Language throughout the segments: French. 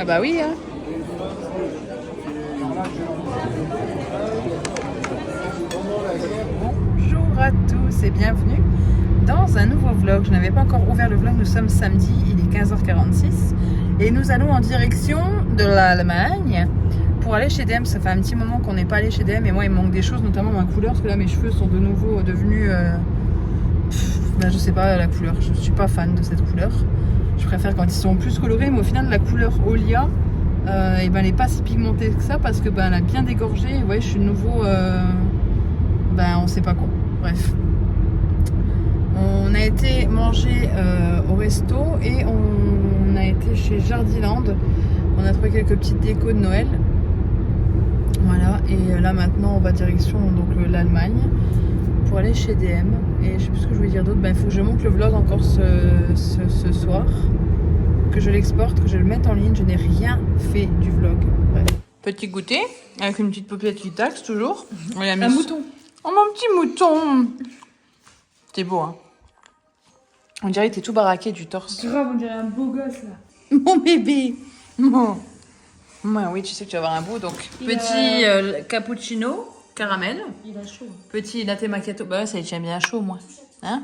Ah bah oui, hein. Bonjour à tous et bienvenue dans un nouveau vlog. Je n'avais pas encore ouvert le vlog, nous sommes samedi, il est 15h46 et nous allons en direction de l'Allemagne pour aller chez DM. Ça fait un petit moment qu'on n'est pas allé chez DM et moi il me manque des choses, notamment ma couleur, parce que là mes cheveux sont de nouveau devenus... je sais pas la couleur, je suis pas fan de cette couleur. Je préfère quand ils sont plus colorés, mais au final la couleur Olia et ben, elle n'est pas si pigmentée que ça parce que ben, elle a bien dégorgé. Vous voyez, je suis de nouveau on sait pas quoi. Bref, on a été manger au resto et on a été chez Jardiland. On a trouvé quelques petites décos de Noël. Voilà, et là maintenant on va direction donc l'Allemagne pour aller chez DM. Et je sais plus ce que je voulais dire d'autre. Il faut que je monte le vlog encore ce soir, que je l'exporte, que je le mette en ligne. Je n'ai rien fait du vlog. Bref. Petit goûter avec une petite poupette qui taxe toujours. Un mouton. Oh mon petit mouton. C'est beau, hein. On dirait que t'es tout baraqué du torse. Grave, on dirait un beau gosse là. Mon bébé. Mon... Ouais, oui, tu sais que tu vas avoir un beau. Donc, petit cappuccino, caramel. Il a chaud. Petit latte macchiato. Bah ouais, ça tient bien chaud, moi. Hein?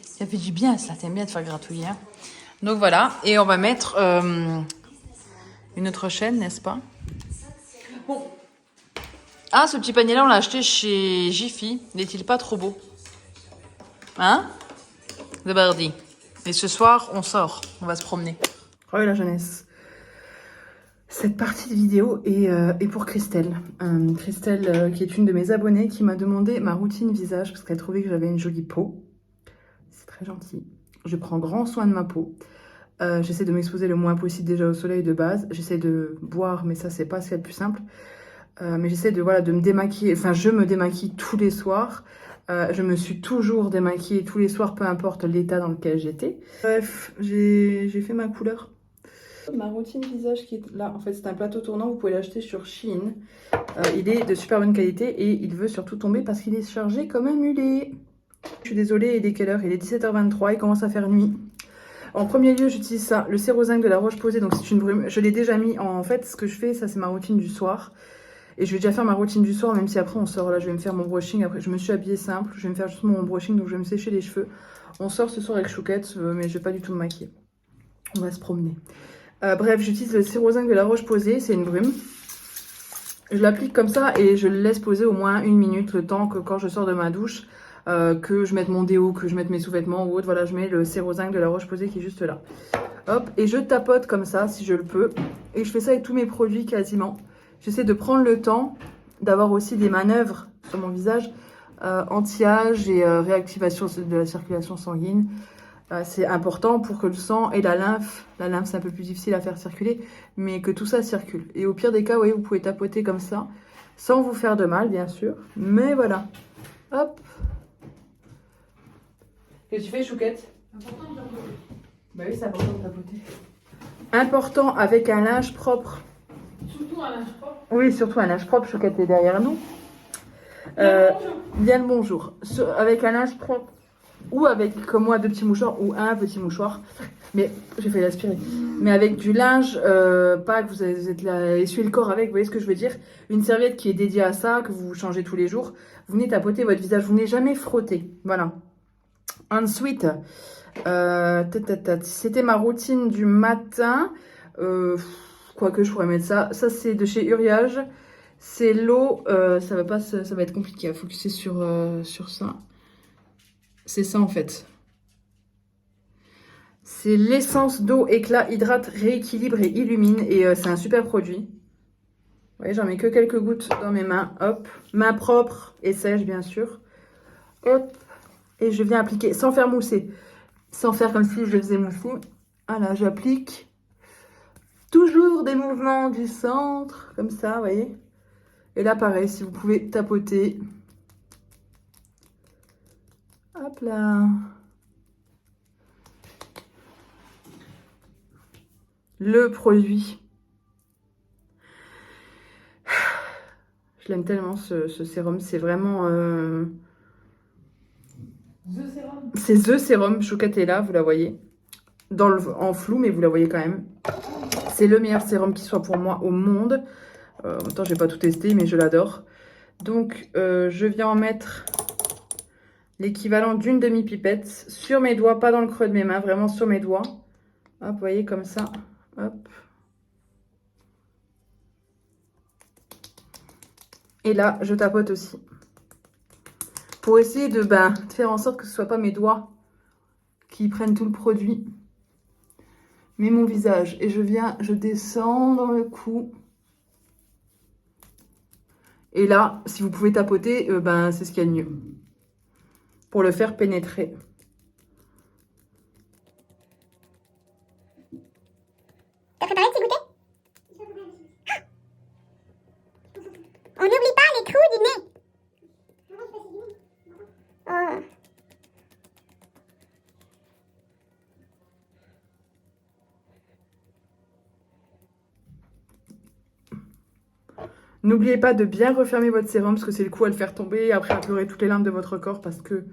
Ça fait du bien, ça. T'aimes bien te faire gratouiller. Hein? Donc voilà. Et on va mettre une autre chaîne, n'est-ce pas? Bon. Ah, ce petit panier-là, on l'a acheté chez Jiffy. N'est-il pas trop beau? Hein? The Bardi. Et ce soir, on sort. On va se promener. Oh la jeunesse. Cette partie de vidéo est pour Christelle. Christelle, qui est une de mes abonnées, qui m'a demandé ma routine visage parce qu'elle trouvait que j'avais une jolie peau. C'est très gentil. Je prends grand soin de ma peau. J'essaie de m'exposer le moins possible déjà au soleil de base. J'essaie de boire, mais ça, c'est pas ce qu'il y a de plus simple. Mais j'essaie de me démaquiller. Enfin, je me démaquille tous les soirs. Je me suis toujours démaquillée tous les soirs, peu importe l'état dans lequel j'étais. Bref, j'ai fait ma couleur. Ma routine visage qui est là, en fait c'est un plateau tournant, vous pouvez l'acheter sur Shein. Il est de super bonne qualité et il veut surtout tomber parce qu'il est chargé comme un mulet. Je suis désolée, il est quelle heure? Il est 17h23, il commence à faire nuit. En premier lieu, j'utilise ça, le Sérozinc de la Roche-Posay, donc c'est une brume. Je l'ai déjà mis en fait, ce que je fais, ça c'est ma routine du soir. Et je vais déjà faire ma routine du soir, même si après on sort, là je vais me faire mon brushing. Après je me suis habillée simple, je vais me faire justement mon brushing, donc je vais me sécher les cheveux. On sort ce soir avec Chouquette, mais je vais pas du tout me maquiller. On va se promener. Bref, j'utilise le Sérozinc de la Roche-Posay, c'est une brume. Je l'applique comme ça et je le laisse poser au moins 1 minute, le temps que quand je sors de ma douche, que je mette mon déo, que je mette mes sous-vêtements ou autre. Voilà, je mets le Sérozinc de la Roche-Posay qui est juste là. Hop, et je tapote comme ça si je le peux. Et je fais ça avec tous mes produits quasiment. J'essaie de prendre le temps d'avoir aussi des manœuvres sur mon visage, anti-âge et réactivation de la circulation sanguine. C'est important pour que le sang et la lymphe c'est un peu plus difficile à faire circuler, mais que tout ça circule. Et au pire des cas, oui, vous pouvez tapoter comme ça, sans vous faire de mal, bien sûr. Mais voilà. Hop. Qu'est-ce que tu fais, Chouquette? Important de tapoter. Bah oui, c'est important de tapoter. Important avec un linge propre. Surtout un linge propre. Oui, surtout un linge propre, Chouquette est derrière nous. Bien le bonjour. Avec un linge propre. Ou avec, comme moi, 2 petits mouchoirs ou un petit mouchoir. Mais j'ai failli l'aspirer. Mais avec du linge, pas que vous êtes là, essuyez le corps avec, vous voyez ce que je veux dire? Une serviette qui est dédiée à ça, que vous changez tous les jours. Vous venez tapoter votre visage, vous venez jamais frotter. Voilà. Ensuite, c'était ma routine du matin. Quoique je pourrais mettre ça. Ça, c'est de chez Uriage. C'est l'eau. Ça va être compliqué à focuser sur ça. C'est ça en fait. C'est l'essence d'eau, éclat, hydrate, rééquilibre et illumine. Et c'est un super produit. Vous voyez, j'en mets que quelques gouttes dans mes mains. Hop. Main propre et sèche, bien sûr. Hop. Et je viens appliquer sans faire mousser. Sans faire comme si je le faisais mousser. Voilà, j'applique. Toujours des mouvements du centre. Comme ça, vous voyez. Et là, pareil, si vous pouvez tapoter. Hop là. Le produit. Je l'aime tellement ce sérum. C'est vraiment... The Sérum. C'est The Sérum. Chouquette est là, vous la voyez. En flou, mais vous la voyez quand même. C'est le meilleur sérum qui soit pour moi au monde. En même temps, je n'ai pas tout testé, mais je l'adore. Donc, je viens en mettre l'équivalent d'une demi-pipette sur mes doigts, pas dans le creux de mes mains, vraiment sur mes doigts. Hop, vous voyez, comme ça. Hop. Et là, je tapote aussi. Pour essayer de faire en sorte que ce ne soit pas mes doigts qui prennent tout le produit, mais mon visage. Et je descends dans le cou. Et là, si vous pouvez tapoter, c'est ce qu'il y a de mieux. Pour le faire pénétrer. T'as préparé le petit goûter? On n'oublie pas les trous du nez. Oh. N'oubliez pas de bien refermer votre sérum parce que c'est le coup à le faire tomber et après à pleurer toutes les larmes de votre corps parce que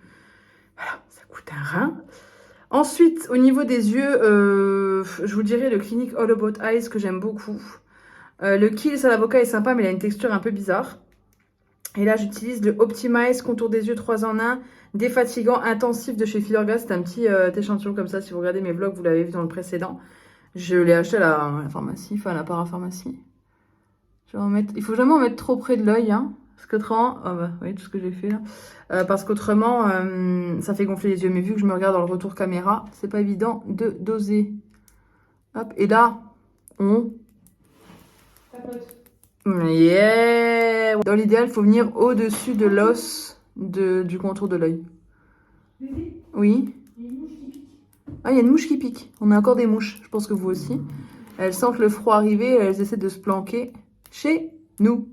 voilà, ça coûte un rein. Ensuite, au niveau des yeux, je vous dirais le Clinique All About Eyes que j'aime beaucoup. Le Kiehl's à l'avocat est sympa mais il a une texture un peu bizarre. Et là, j'utilise le Optimize Contour des yeux 3 en 1 défatigant intensif de chez Filorga. C'est un petit échantillon comme ça. Si vous regardez mes vlogs, vous l'avez vu dans le précédent. Je l'ai acheté à la pharmacie, enfin à la parapharmacie. Il faut jamais en mettre trop près de l'œil, hein, parce qu'autrement, vous voyez tout ce que j'ai fait là, parce qu'autrement, ça fait gonfler les yeux. Mais vu que je me regarde dans le retour caméra, c'est pas évident de doser. Hop, et là, on... Yeah. Dans l'idéal, il faut venir au-dessus de l'os du contour de l'œil. Oui. Ah, il y a une mouche qui pique. On a encore des mouches, je pense que vous aussi. Elles sentent le froid arriver, elles essaient de se planquer chez nous.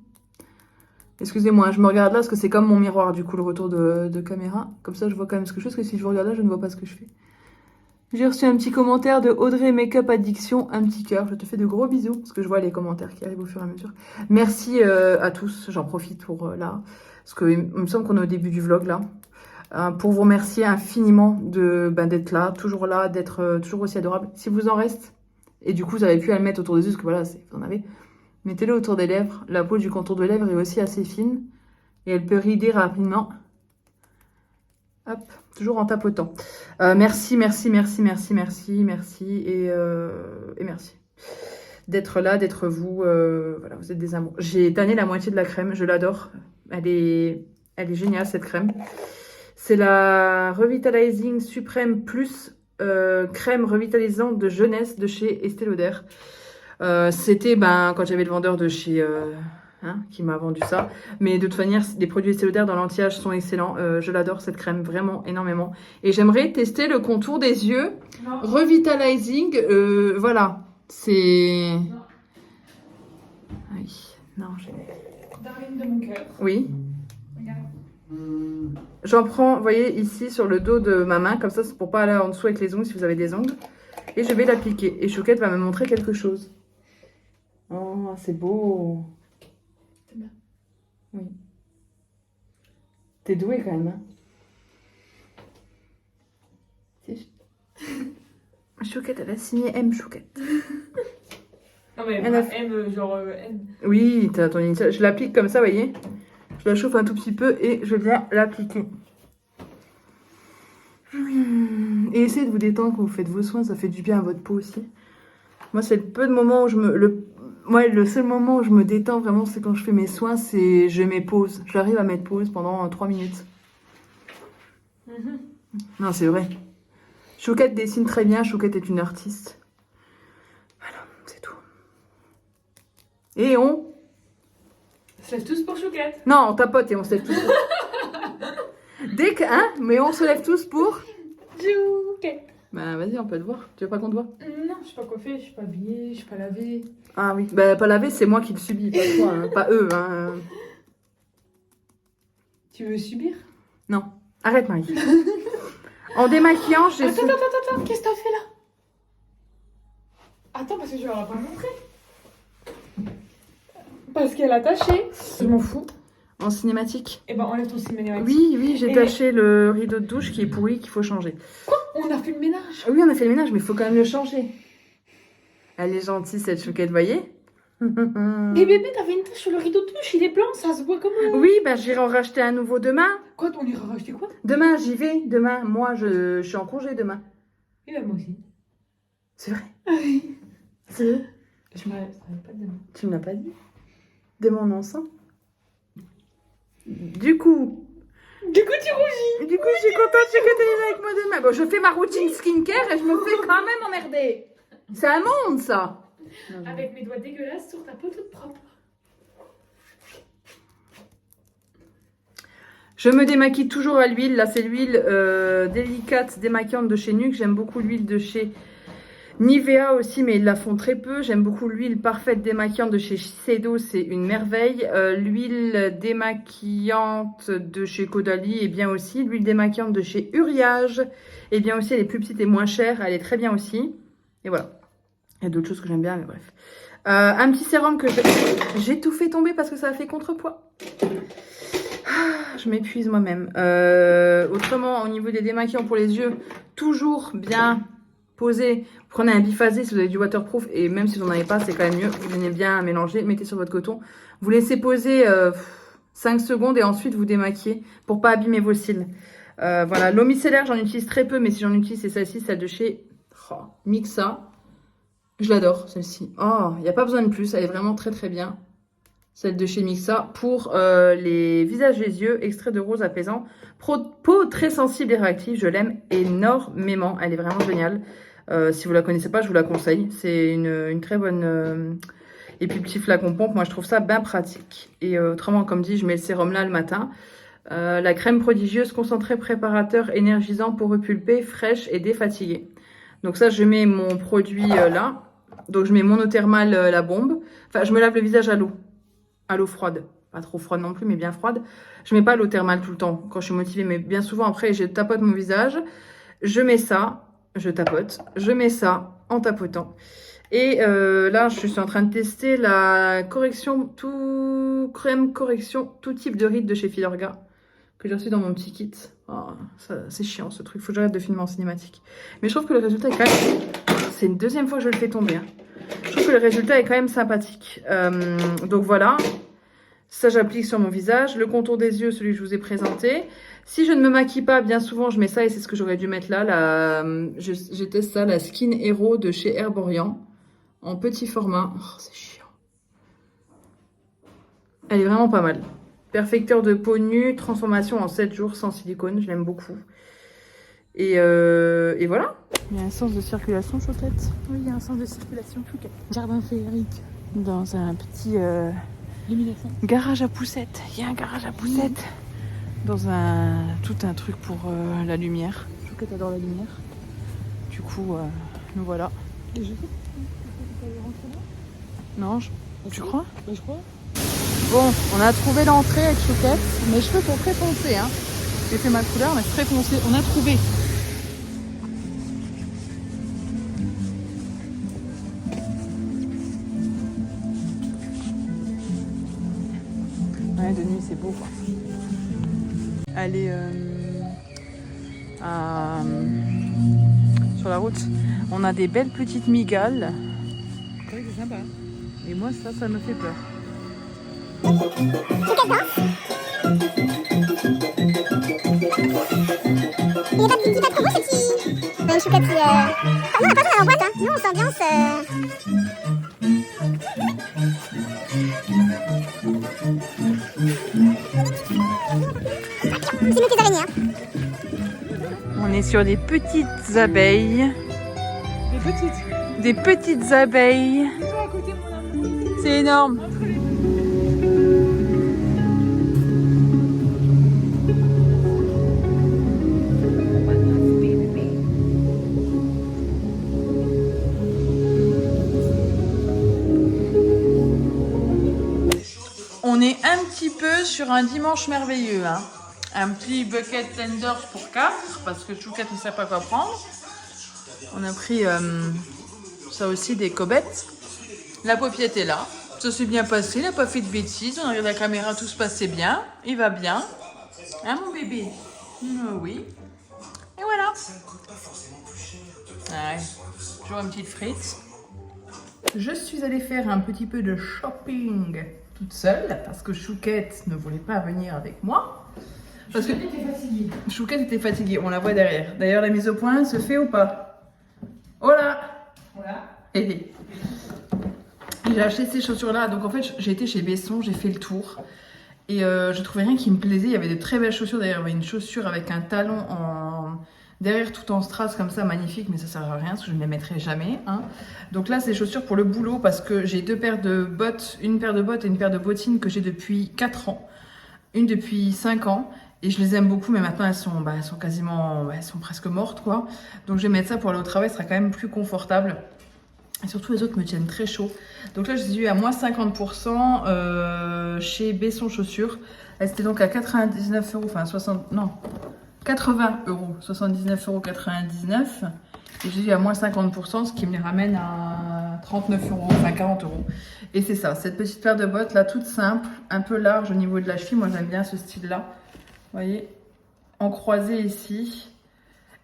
Excusez-moi, je me regarde là parce que c'est comme mon miroir, du coup, le retour de caméra. Comme ça, je vois quand même ce que je fais, parce que si je vous regarde là, je ne vois pas ce que je fais. J'ai reçu un petit commentaire de Audrey Makeup Addiction, un petit cœur. Je te fais de gros bisous, parce que je vois les commentaires qui arrivent au fur et à mesure. Merci à tous, j'en profite pour là, parce qu'il me semble qu'on est au début du vlog là. Pour vous remercier infiniment d'être là, d'être toujours aussi adorable. Si vous en reste, et du coup, vous avez pu à le mettre autour des yeux, parce que voilà, vous en avez. Mettez-le autour des lèvres. La peau du contour de lèvres est aussi assez fine. Et elle peut rider rapidement. Hop, toujours en tapotant. Merci. Et merci. D'être là, d'être vous. Voilà, vous êtes des amours. J'ai tanné la moitié de la crème. Je l'adore. Elle est géniale, cette crème. C'est la Revitalizing Supreme Plus crème revitalisante de jeunesse de chez Estée Lauder. C'était quand j'avais le vendeur de chez qui m'a vendu ça, mais de toute manière les produits Estée Lauder dans l'anti-âge sont excellents. Je l'adore cette crème vraiment énormément et j'aimerais tester le contour des yeux Revitalizing. Voilà, c'est oui, non, Darlene de mon cœur. oui. Regarde. J'en prends, vous voyez, ici sur le dos de ma main, comme ça, c'est pour pas aller en dessous avec les ongles si vous avez des ongles. Et je vais l'appliquer. Et Chouquette va me montrer quelque chose. Oh, c'est beau. C'est bien. Oui. T'es douée quand même, hein. Chouquette, elle a signé M Chouquette. Non mais Elle a pas M, genre N. Oui, t'as ton initial. Je l'applique comme ça, vous voyez. Je la chauffe un tout petit peu et je viens l'appliquer. Et essayez de vous détendre quand vous faites vos soins, ça fait du bien à votre peau aussi. Moi, c'est le peu de moments où le seul moment où je me détends vraiment, c'est quand je fais mes soins, c'est je mets pause. J'arrive à mettre pause pendant 3 minutes. Non, c'est vrai. Chouquette dessine très bien, Chouquette est une artiste. Voilà, c'est tout. Et on... On se lève tous pour Chouquette. Non, on tapote et on se lève tous pour... Dès que... Hein? Mais on se lève tous pour... Chouquette. Bah vas-y, on peut te voir. Tu veux pas qu'on te voit? Non, je suis pas coiffée, je suis pas habillée, je suis pas lavée. Ah oui. Bah pas laver, c'est moi qui le subis, pas toi, hein. Pas eux. Hein. Tu veux subir? Non. Arrête, Marie. En démaquillant, j'ai... Attends, qu'est-ce que t'as fait là? Attends, parce que je vais leur pas montrer. Parce qu'elle a taché. Je m'en fous. En cinématique. Eh ben, enlève ton cinématique. Oui, j'ai taché le rideau de douche qui est pourri, qu'il faut changer. Quoi? On a fait le ménage. Oui, on a fait le ménage, mais il faut quand même le changer. Elle est gentille, cette chouquette, voyez. Mais bébé, t'avais une tache sur le rideau de douche, il est blanc, ça se voit comment? Oui, bah j'irai en racheter un nouveau demain. Quoi, on ira racheter quoi? Demain, j'y vais. Demain, moi, je suis en congé demain. Et ben moi aussi. C'est vrai. Ah oui. C'est vrai. Je m'arrête pas de demain. Tu me l'as pas dit. Demain, on est ensemble. Du coup, Du coup, tu rougis. je suis contente que tu es avec moi demain. Bon, je fais ma routine skincare et je me fais quand même emmerder. C'est un monde, ça. Avec mes doigts dégueulasses sur ta peau toute propre. Je me démaquille toujours à l'huile. Là, c'est l'huile délicate démaquillante de chez Nuke. J'aime beaucoup l'huile de chez Nivea aussi, mais ils la font très peu. J'aime beaucoup l'huile parfaite démaquillante de chez Shiseido. C'est une merveille. L'huile démaquillante de chez Caudalie est bien aussi. L'huile démaquillante de chez Uriage est bien aussi. Elle est plus petite et moins chère. Elle est très bien aussi. Et voilà. Il y a d'autres choses que j'aime bien, mais bref. Un petit sérum que j'ai tout fait tomber parce que ça a fait contrepoids. Je m'épuise moi-même. Autrement, au niveau des démaquillants pour les yeux, toujours bien posé. Prenez un biphasé si vous avez du waterproof et même si vous n'en avez pas, c'est quand même mieux. Vous venez bien mélanger, mettez sur votre coton. Vous laissez poser 5 secondes et ensuite vous démaquillez pour pas abîmer vos cils. Voilà, l'eau micellaire, j'en utilise très peu, mais si j'en utilise, c'est celle-ci, celle de chez Mixa. Je l'adore, celle-ci. Oh, il n'y a pas besoin de plus, elle est vraiment très très bien. Celle de chez Mixa pour les visages et les yeux, extrait de rose apaisant. Peau très sensible et réactive, je l'aime énormément. Elle est vraiment géniale. Si vous la connaissez pas, je vous la conseille. C'est une très bonne... Et puis petit flacon pompe, moi je trouve ça bien pratique. Et autrement, comme dit, je mets le sérum là le matin. La crème prodigieuse, concentré préparateur, énergisant, peau repulpée, fraîche et défatiguée. Donc ça, je mets mon produit là. Donc je mets mon eau thermale, la bombe. Enfin, je me lave le visage à l'eau froide. Pas trop froide non plus, mais bien froide. Je mets pas l'eau thermale tout le temps quand je suis motivée, mais bien souvent après, je tapote mon visage. Je mets ça, je tapote. Je mets ça en tapotant. Et là, je suis en train de tester la crème correction tout type de rides de chez Filorga que j'ai reçu dans mon petit kit. Oh, c'est chiant ce truc, faut que j'arrête de filmer en cinématique. Mais je trouve que le résultat est quand même... C'est une deuxième fois que je le fais tomber. Hein. Je trouve que le résultat est quand même sympathique. Donc voilà, ça j'applique sur mon visage. Le contour des yeux, celui que je vous ai présenté. Si je ne me maquille pas, bien souvent je mets ça et c'est ce que j'aurais dû mettre là. Je teste ça, la Skin Hero de chez Herborian. En petit format. Oh, c'est chiant. Elle est vraiment pas mal. Perfecteur de peau nue, transformation en 7 jours sans silicone. Je l'aime beaucoup. Et voilà. Il y a un sens de circulation, Chouquette. Oui, il y a un sens de circulation, Chouquette. Jardin féerique. Dans un petit garage à poussettes. Il y a un garage à poussettes. Dans tout un truc pour la lumière. Chouquette adore la lumière. Du coup, nous voilà. Et je sais que tu allais rentrer là. Non, tu crois? Je crois. Bon, on a trouvé l'entrée avec Chouquette. Mes cheveux sont très foncés, hein. J'ai fait ma couleur, mais c'est très foncé. On a trouvé. Ouais, de nuit, c'est beau, quoi. Aller sur la route, on a des belles petites migales. Oui, c'est sympa. Et moi, ça me fait peur. Il n'y a pas de petit pas trop beau ce petit. Une chouquette qui. Ah non, on n'a pas besoin en boîte, hein. Nous on s'ambiance. C'est nous les araignées, hein. On est sur des petites abeilles. Des petites. Des petites abeilles. Toi à côté, mon amour. C'est énorme. On est un petit peu sur un dimanche merveilleux. Hein. Un petit bucket tenders pour 4 parce que Chouquette ne sait pas quoi prendre. On a pris ça aussi, des cobettes. La paupiette est là. Ça s'est bien passé, il n'a pas fait de bêtises. On regarde la caméra, tout se passait bien. Il va bien. Hein mon bébé? Oui. Et voilà. Ouais. Toujours une petite frite. je suis allée faire un petit peu de shopping toute seule parce que Chouquette ne voulait pas venir avec moi. Parce que Chouquette était fatiguée, on la voit derrière. D'ailleurs, la mise au point se fait ou pas? Oh là! Voilà. Et j'ai acheté ces chaussures-là. Donc en fait, j'ai été chez Besson, j'ai fait le tour. Et je trouvais rien qui me plaisait. Il y avait de très belles chaussures. D'ailleurs, il y avait une chaussure avec un talon derrière tout en strass comme ça, magnifique. Mais ça sert à rien parce que je ne les mettrai jamais. Hein. Donc là, c'est des chaussures pour le boulot parce que j'ai deux paires de bottes. Une paire de bottes et une paire de bottines que j'ai depuis 4 ans. Une depuis 5 ans. Et je les aime beaucoup, mais maintenant elles sont quasiment, elles sont presque mortes quoi. Donc je vais mettre ça pour aller au travail, ce sera quand même plus confortable. Et surtout les autres me tiennent très chaud. Donc là je suis à moins 50% chez Besson Chaussures. Elles étaient donc à 99 euros, enfin 60, non, 80 euros, 79,99 €. Et j'ai eu à moins 50%, ce qui me les ramène à 39 euros, enfin 40 euros. Et c'est ça, cette petite paire de bottes là, toute simple, un peu large au niveau de la cheville. Moi j'aime bien ce style là. Vous voyez, en croisé ici.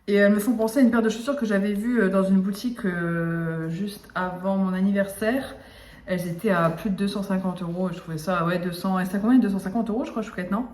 Et elles me font penser à une paire de chaussures que j'avais vue dans une boutique juste avant mon anniversaire. Elles étaient à plus de 250 euros. Je trouvais ça, ouais, 200. Et c'était combien? 250 euros, je crois, Chouquette, non?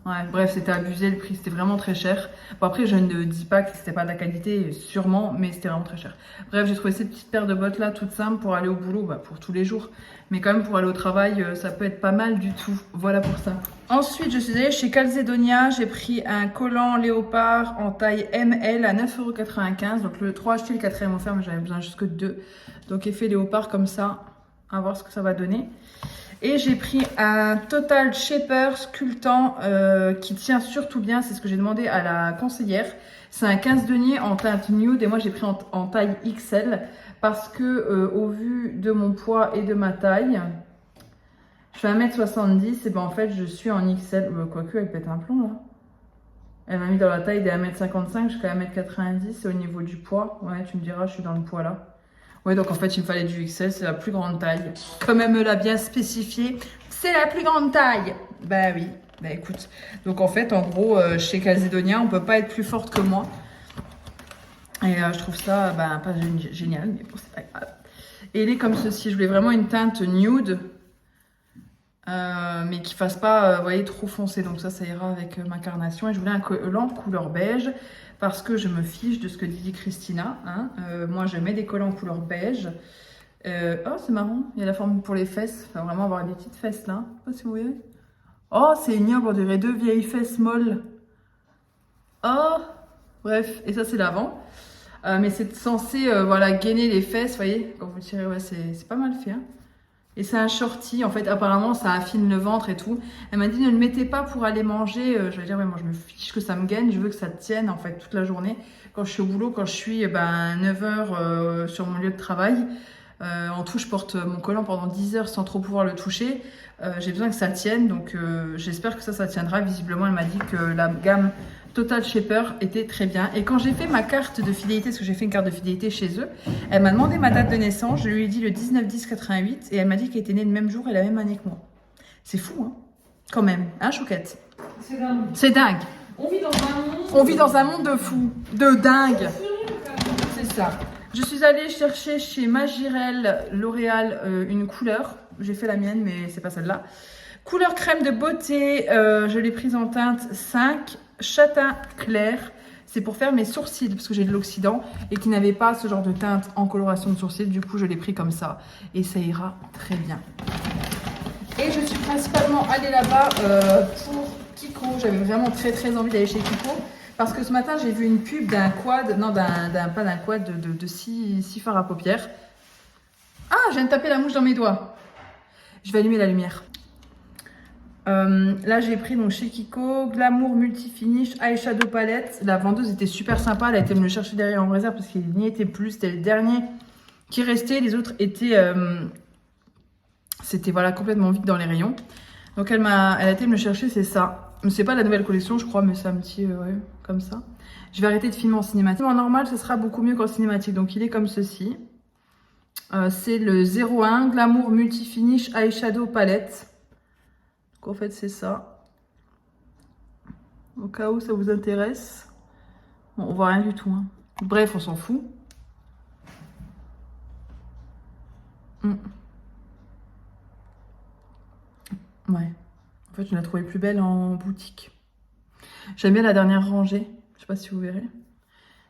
Ouais, bref, c'était abusé, le prix, c'était vraiment très cher. Bon, après, je ne dis pas que c'était pas de la qualité, sûrement, mais c'était vraiment très cher. Bref, j'ai trouvé ces petites paires de bottes là, toutes simples pour aller au boulot, pour tous les jours. Mais quand même, pour aller au travail, ça peut être pas mal du tout. Voilà pour ça. Ensuite, je suis allée chez Calzedonia. J'ai pris un collant léopard en taille ML à 9,95 €. Donc le 3 acheté, le 4e offert, mais j'avais besoin juste que de 2. Donc effet léopard comme ça. On va voir ce que ça va donner. Et j'ai pris un Total Shaper sculptant qui tient surtout bien. C'est ce que j'ai demandé à la conseillère. C'est un 15 deniers en teinte nude et moi j'ai pris en taille XL parce que au vu de mon poids et de ma taille, je fais 1m70 et ben en fait je suis en XL. Quoique elle pète un plomb là. Elle m'a mis dans la taille des 1m55 jusqu'à 1m90 et au niveau du poids, ouais tu me diras je suis dans le poids là. Ouais, donc en fait, il me fallait du XL, c'est la plus grande taille. Comme elle me l'a bien spécifié, c'est la plus grande taille. Bah oui, bah écoute. Donc en fait, en gros, chez Calzedonia, on peut pas être plus forte que moi. Et je trouve ça pas génial, mais bon, c'est pas grave. Et elle est comme ceci. Je voulais vraiment une teinte nude, mais qui fasse pas, vous voyez, trop foncé. Donc ça ira avec ma carnation. Et je voulais un collant couleur beige. Parce que je me fiche de ce que dit Christina. Hein. Moi, je mets des collants couleur beige. Oh, c'est marrant. Il y a la forme pour les fesses. Enfin, vraiment avoir des petites fesses là. Je sais pas si vous voyez. Oh, c'est ignoble. On dirait 2 vieilles fesses molles. Oh, bref. Et ça, c'est l'avant. Mais c'est censé voilà, gainer les fesses. Vous voyez, quand vous tirez, ouais, c'est pas mal fait. Hein. Et c'est un shorty, en fait, apparemment, ça affine le ventre et tout. Elle m'a dit, ne le mettez pas pour aller manger. Je vais dire, ouais, moi, je me fiche que ça me gagne. Je veux que ça tienne, en fait, toute la journée. Quand je suis au boulot, quand je suis 9 h sur mon lieu de travail. En tout, je porte mon collant pendant 10 heures sans trop pouvoir le toucher. J'ai besoin que ça tienne, donc j'espère que ça tiendra. Visiblement, elle m'a dit que la gamme Total Shaper était très bien. Et quand j'ai fait ma carte de fidélité, parce que j'ai fait une carte de fidélité chez eux, elle m'a demandé ma date de naissance. Je lui ai dit le 19-10-88 et elle m'a dit qu'elle était née le même jour et la même année que moi. C'est fou, hein, quand même, hein, Chouquette? C'est dingue. C'est dingue. On vit dans un monde. On vit dans un monde de fou, de dingue. C'est ça. Je suis allée chercher chez Magirel L'Oréal une couleur. J'ai fait la mienne, mais c'est pas celle-là. Couleur crème de beauté. Je l'ai prise en teinte 5. Châtain clair, c'est pour faire mes sourcils parce que j'ai de l'oxydant et qui n'avait pas ce genre de teinte en coloration de sourcils. Du coup, je l'ai pris comme ça et ça ira très bien. Et je suis principalement allée là-bas pour Kiko. J'avais vraiment très envie d'aller chez Kiko parce que ce matin, j'ai vu une pub d'un quad, non, pas d'un quad, de 6 fards à paupières. Ah, je viens de taper la mouche dans mes doigts. Je vais allumer la lumière. Là j'ai pris donc chez Kiko Glamour Multifinish Eyeshadow Palette. La vendeuse était super sympa, elle a été me le chercher derrière en réserve parce qu'il n'y était plus, c'était le dernier qui restait, les autres étaient c'était voilà complètement vide dans les rayons. Donc elle a été me le chercher, c'est ça. C'est pas la nouvelle collection je crois, mais c'est un petit ouais, comme ça. Je vais arrêter de filmer en cinématique. En normal ce sera beaucoup mieux qu'en cinématique, donc il est comme ceci. C'est le 01 Glamour Multifinish Eyeshadow Palette. En fait c'est ça, au cas où ça vous intéresse. Bon, on voit rien du tout hein. Bref, on s'en fout. Ouais. En fait, je l'ai trouvée plus belle en boutique. J'aime bien la dernière rangée. Je sais pas si vous verrez.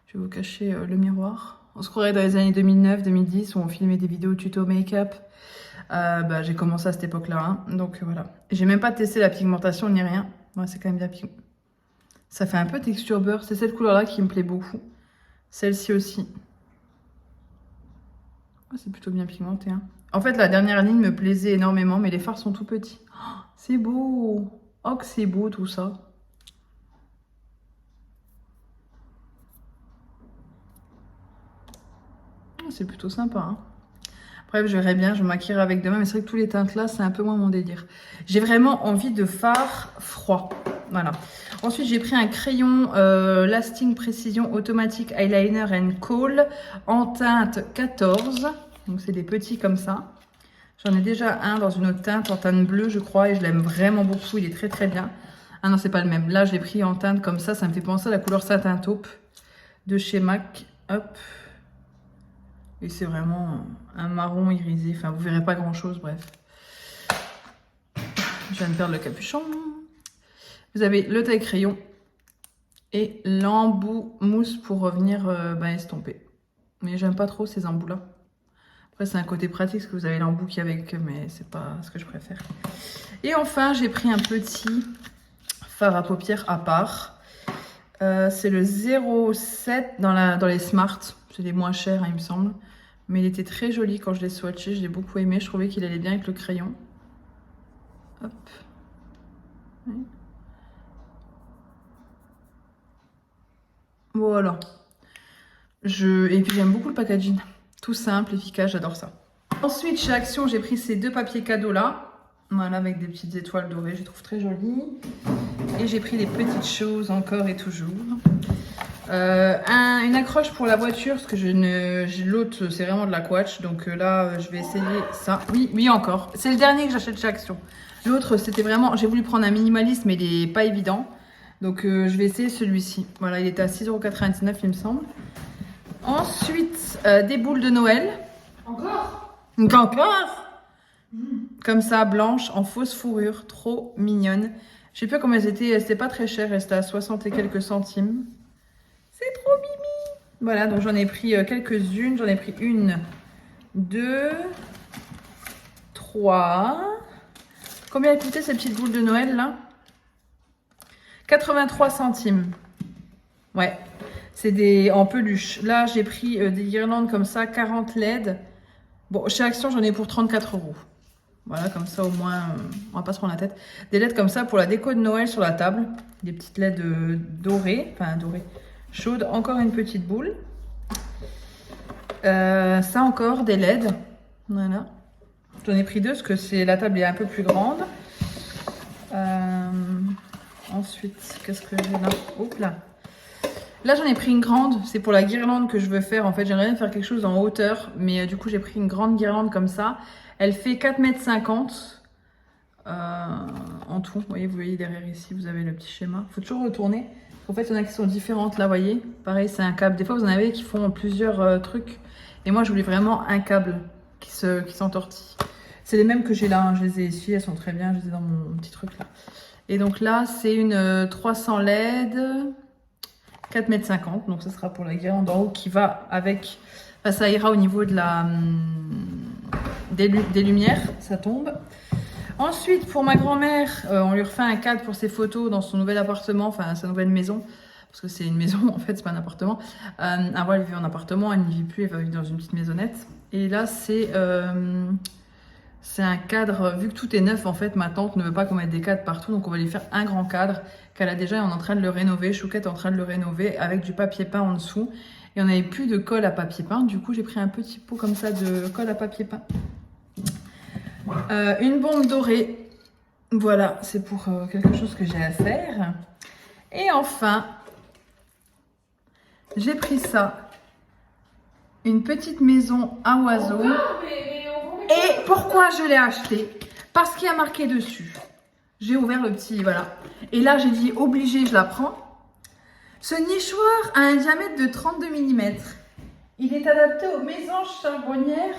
Je vais vous cacher le miroir. On se croirait dans les années 2009-2010 où on filmait des vidéos tuto make-up. J'ai commencé à cette époque-là. Hein. Donc voilà. J'ai même pas testé la pigmentation ni rien. Ouais, c'est quand même bien pigmenté. Ça fait un peu texture beurre. C'est cette couleur-là qui me plaît beaucoup. Celle-ci aussi. Oh, c'est plutôt bien pigmenté. Hein. En fait, la dernière ligne me plaisait énormément, mais les fards sont tout petits. Oh, c'est beau. Oh, que c'est beau tout ça. Oh, c'est plutôt sympa. Hein. Bref, je verrai bien, je me maquillerai avec demain, mais c'est vrai que tous les teintes là, c'est un peu moins mon délire. J'ai vraiment envie de fard froid. Voilà. Ensuite, j'ai pris un crayon Lasting Precision Automatic Eyeliner and Kohl en teinte 14. Donc, c'est des petits comme ça. J'en ai déjà un dans une autre teinte en teinte bleue, je crois, et je l'aime vraiment beaucoup. Il est très très bien. Ah non, c'est pas le même. Là, je l'ai pris en teinte comme ça. Ça me fait penser à la couleur satin taupe de chez MAC. Hop. Et c'est vraiment un marron irisé. Enfin, vous verrez pas grand chose, bref. Je viens de perdre le capuchon. Vous avez le taille-crayon et l'embout mousse pour revenir estomper. Mais j'aime pas trop ces embouts-là. Après, c'est un côté pratique parce que vous avez l'embout qui est avec, mais c'est pas ce que je préfère. Et enfin, j'ai pris un petit fard à paupières à part. C'est le 07 dans les Smart. C'est les moins chers, hein, il me semble. Mais il était très joli quand je l'ai swatché. Je l'ai beaucoup aimé. Je trouvais qu'il allait bien avec le crayon. Hop. Oui. Voilà. Et puis j'aime beaucoup le packaging. Tout simple, efficace, j'adore ça. Ensuite, chez Action, j'ai pris ces deux papiers cadeaux là. Voilà, avec des petites étoiles dorées, je les trouve très jolies. Et j'ai pris des petites choses encore et toujours. Une accroche pour la voiture, parce que l'autre, c'est vraiment de la couache. Donc là, je vais essayer ça. Oui, encore. C'est le dernier que j'achète chez Action. L'autre, c'était vraiment... J'ai voulu prendre un minimaliste, mais il n'est pas évident. Donc je vais essayer celui-ci. Voilà, il était à 6,99 €, il me semble. Ensuite, des boules de Noël. Encore? Comme ça, blanches, en fausse fourrure. Trop mignonnes. Je sais pas combien elles étaient. C'était pas très cher. Elles étaient à 60 et quelques centimes. C'est trop mimi. Voilà, donc j'en ai pris quelques-unes. J'en ai pris 1, 2, 3. Combien elles coûtaient ces petites boules de Noël là? 83 centimes. Ouais. C'est en peluche. Là, j'ai pris des guirlandes comme ça, 40 LED. Bon, chez Action, j'en ai pour 34 €. Voilà, comme ça, au moins, on va pas se prendre la tête. Des LED comme ça pour la déco de Noël sur la table. Des petites LED dorées, enfin dorées, chaudes. Encore une petite boule. Ça encore, des LED. Voilà. J'en ai pris 2 parce que la table est un peu plus grande. Ensuite, qu'est-ce que j'ai là? Hop là. Là, j'en ai pris une grande. C'est pour la guirlande que je veux faire. En fait, j'aimerais bien faire quelque chose en hauteur. Mais du coup, j'ai pris une grande guirlande comme ça. Elle fait 4,50 m en tout. Vous voyez derrière ici, vous avez le petit schéma. Il faut toujours retourner. En fait, il y en a qui sont différentes là, vous voyez. Pareil, c'est un câble. Des fois, vous en avez qui font plusieurs trucs. Et moi, je voulais vraiment un câble qui s'entortille. C'est les mêmes que j'ai là. Hein. Je les ai ici. Elles sont très bien. Je les ai dans mon petit truc là. Et donc là, c'est une 300 LED. 4,50 m, donc ça sera pour la guirlande en haut qui va avec, ça ira au niveau de des lumières, ça tombe. Ensuite, pour ma grand-mère, on lui refait un cadre pour ses photos dans son nouvel appartement, enfin sa nouvelle maison, parce que c'est une maison en fait, c'est pas un appartement. Avant, elle vivait en appartement, elle n'y vit plus, elle va vivre dans une petite maisonnette. Et là, c'est un cadre, vu que tout est neuf en fait, ma tante ne veut pas qu'on mette des cadres partout, donc on va lui faire un grand cadre qu'elle a déjà, on est en train de le rénover, Chouquette est en train de le rénover avec du papier peint en dessous. Et on n'avait plus de colle à papier peint, du coup j'ai pris un petit pot comme ça de colle à papier peint. Une bombe dorée, voilà, c'est pour quelque chose que j'ai à faire. Et enfin, j'ai pris ça, une petite maison à oiseaux. Et pourquoi je l'ai acheté? Parce qu'il y a marqué dessus. J'ai ouvert le petit, voilà. Et là, j'ai dit, obligé, je la prends. Ce nichoir a un diamètre de 32 mm. Il est adapté aux mésanges charbonnières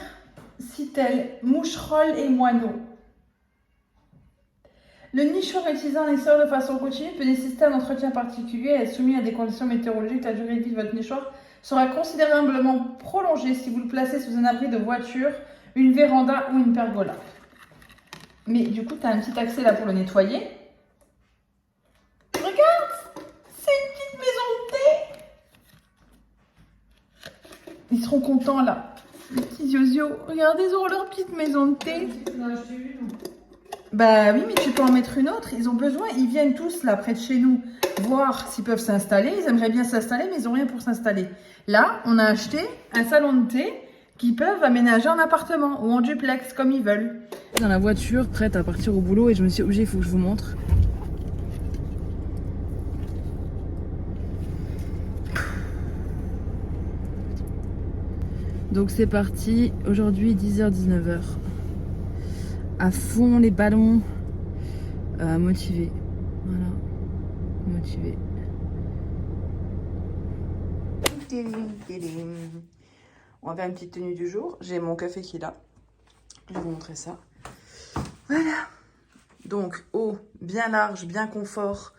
Citel, moucherolles et moineaux. Le nichoir utilisant un extérieur de façon continue peut nécessiter un entretien particulier et être soumis à des conditions météorologiques. La durée de vie de votre nichoir sera considérablement prolongée si vous le placez sous un abri de voiture, une véranda ou une pergola. Mais du coup, tu as un petit accès là pour le nettoyer. Regarde, c'est une petite maison de thé. Ils seront contents là. Les petits ziozio. Regardez, ils auront leur petite maison de thé. Bah oui, mais tu peux en mettre une autre. Ils ont besoin, ils viennent tous là près de chez nous voir s'ils peuvent s'installer. Ils aimeraient bien s'installer, mais ils n'ont rien pour s'installer. Là, on a acheté un salon de thé qu'ils peuvent aménager en appartement ou en duplex comme ils veulent. Dans la voiture, prête à partir au boulot et je me suis obligée, il faut que je vous montre. Donc c'est parti, aujourd'hui 10h-19h. À fond les ballons, motivé. Voilà, motivé. On va faire une petite tenue du jour. J'ai mon café qui est là. Je vais vous montrer ça. Voilà. Donc, eau bien large, bien confort.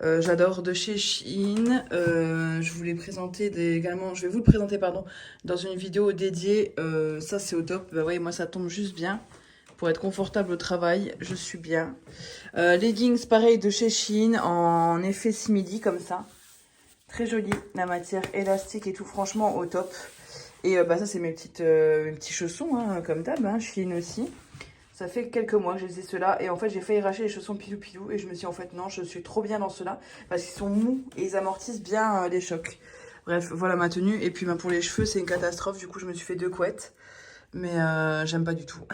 J'adore de chez Shein. Je vous l'ai présenté également. Je vais vous le présenter, pardon, dans une vidéo dédiée. Ça, c'est au top. Bah ouais, moi, ça tombe juste bien. Pour être confortable au travail, je suis bien. Leggings, pareil, de chez Shein, en effet simili, comme ça. Très joli, la matière élastique et tout, franchement, au top. Et bah ça, c'est mes petits chaussons, hein, comme d'hab, hein, Shein aussi. Ça fait quelques mois que j'ai ceux-là. Et en fait, j'ai failli racheter les chaussons pilou-pilou. Et je me suis dit, en fait, non, je suis trop bien dans ceux-là. Parce qu'ils sont mous et ils amortissent bien les chocs. Bref, voilà ma tenue. Et puis, bah, pour les cheveux, c'est une catastrophe. Du coup, je me suis fait 2 couettes. Mais j'aime pas du tout.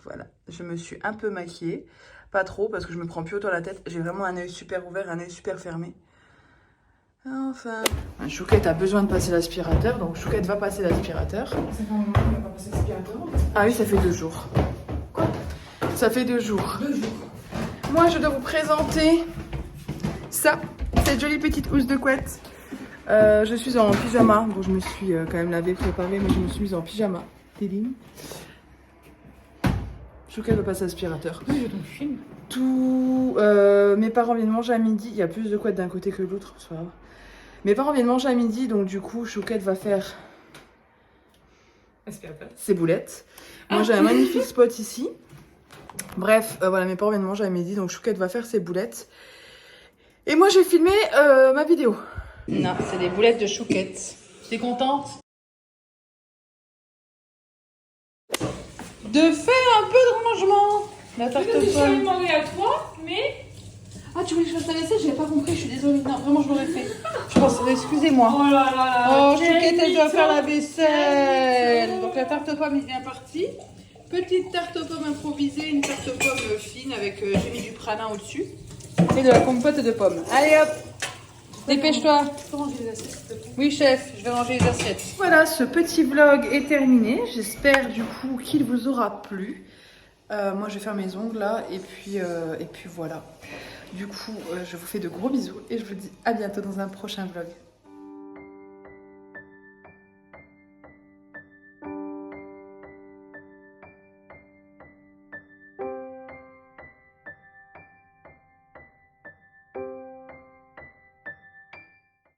Voilà, je me suis un peu maquillée. Pas trop, parce que je me prends plus autant la tête. J'ai vraiment un œil super ouvert, un œil super fermé. Enfin... Chouquette a besoin de passer l'aspirateur, donc Chouquette va passer l'aspirateur. Ça fait un moment qu'il n'a pas passé l'aspirateur. Ah oui, ça fait 2 jours. Quoi? Ça fait 2 jours. 2 jours. Moi, je dois vous présenter ça, cette jolie petite housse de couette. Je suis en pyjama. Bon, je me suis quand même lavé, préparé, mais je me suis mise en pyjama. Télim. Chouquette va passer l'aspirateur. Oui, je t'en filme. Tout. Mes parents viennent manger à midi. Il y a plus de couettes d'un côté que de l'autre. C'est pas grave. Mes parents viennent manger à midi, donc du coup, Chouquette va faire Aspirateur. ses boulettes. Moi, j'ai un magnifique spot ici. Bref, voilà, mes parents viennent manger à midi, donc Chouquette va faire ses boulettes. Et moi, j'ai filmé ma vidéo. Non, c'est les boulettes de Chouquette. T'es contente de faire un peu de rangement? La tarte aux Je pommes. vais demander à toi, mais... Ah, tu voulais que je fasse la vaisselle? J'avais pas compris, je suis désolée. Non, vraiment, je l'aurais fait. Je pense, excusez-moi. Oh là là là. Oh, Chouquette, elle doit faire la vaisselle. Donc la tarte aux pommes est bien partie. Petite tarte aux pommes improvisée, une tarte aux pommes fine avec j'ai mis du pranin au-dessus. Et de la compote de pommes. Allez hop, dépêche-toi. Tu peux ranger les assiettes, s'il te plaît? Oui chef, je vais ranger les assiettes. Voilà, ce petit vlog est terminé. J'espère du coup qu'il vous aura plu. Moi je vais faire mes ongles là et puis voilà. Du coup je vous fais de gros bisous et je vous dis à bientôt dans un prochain vlog.